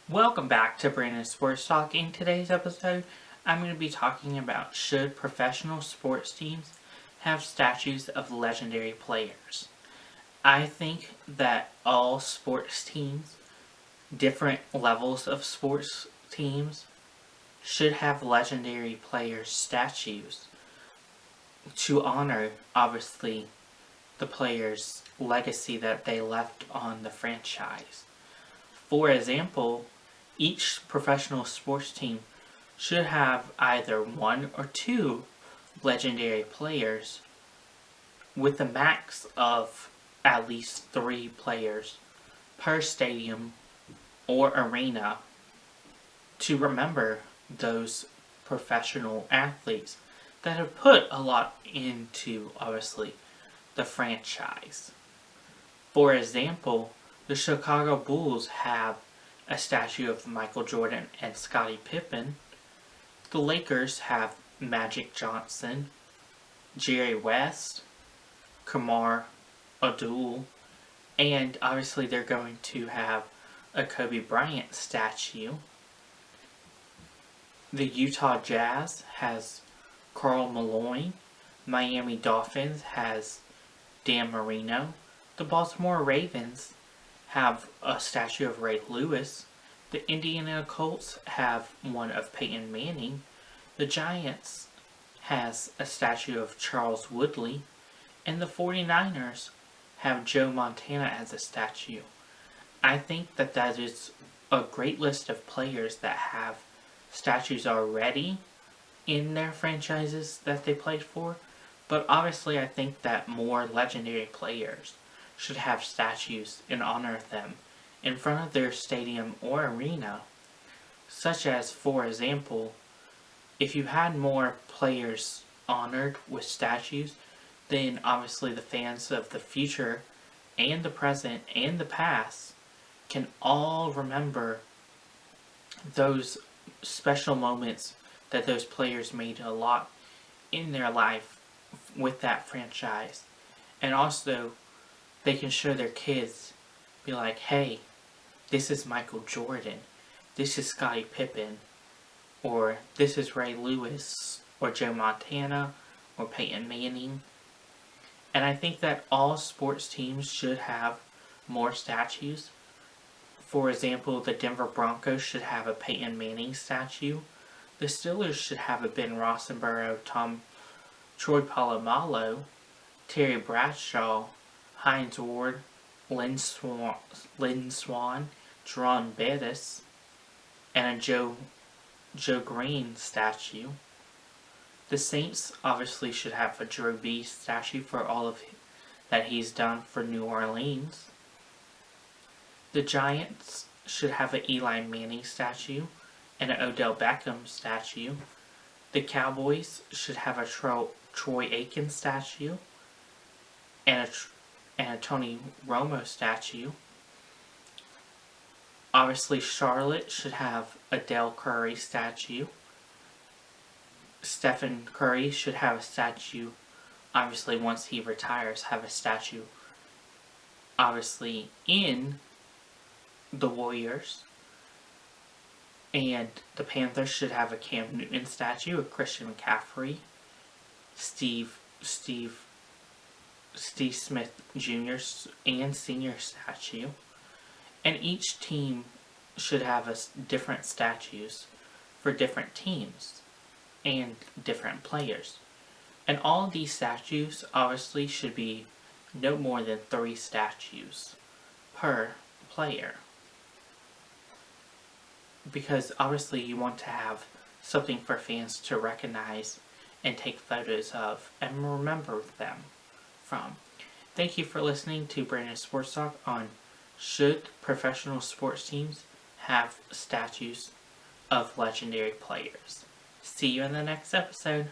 Welcome back to Brandon's Sports Talk. In today's episode, I'm going to be talking about should professional sports teams have statues of legendary players. I think that all sports teams, different levels of sports teams, should have legendary players' statues to honor, obviously, the players' legacy that they left on the franchise. For example, each professional sports team should have either one or two legendary players with a max of at least 3 players per stadium or arena to remember those professional athletes that have put a lot into, obviously, the franchise. For example, the Chicago Bulls have a statue of Michael Jordan and Scottie Pippen. The Lakers have Magic Johnson, Jerry West, Kareem Abdul, and obviously they're going to have a Kobe Bryant statue. The Utah Jazz has Karl Malone. Miami Dolphins has Dan Marino. The Baltimore Ravens have a statue of Ray Lewis. The Indianapolis Colts have one of Peyton Manning. The Giants has a statue of Charles Woodson. And the 49ers have Joe Montana as a statue. I think that is a great list of players that have statues already in their franchises that they played for. But obviously I think that more legendary players should have statues in honor of them in front of their stadium or arena. Such as, for example, if you had more players honored with statues, then obviously the fans of the future and the present and the past can all remember those special moments that those players made a lot in their life with that franchise. And also, they can show their kids, be like, hey, this is Michael Jordan, this is Scottie Pippen, or this is Ray Lewis, or Joe Montana, or Peyton Manning. And I think that all sports teams should have more statues. For example, the Denver Broncos should have a Peyton Manning statue. The Steelers should have a Ben Roelisburgh, Troy Polamalu, Terry Bradshaw, Hines Ward, Lynn Swann, Jerome Bettis, and a Joe Greene statue. The Saints obviously should have a Drew Brees statue for all of that he's done for New Orleans. The Giants should have an Eli Manning statue and an Odell Beckham statue. The Cowboys should have a Troy Aikman statue and a Tony Romo statue. Obviously, Charlotte should have a Dell Curry statue. Stephen Curry should have a statue, obviously once he retires, have a statue, obviously in the Warriors. And the Panthers should have a Cam Newton statue, a Christian McCaffrey, Steve Smith Jr. and Sr. statue. And each team should have different statues for different teams and different players. And all of these statues obviously should be no more than 3 statues per player. Because obviously you want to have something for fans to recognize and take photos of and remember them from. Thank you for listening to Brandon's Sports Talk on should professional sports teams have statues of legendary players. See you in the next episode.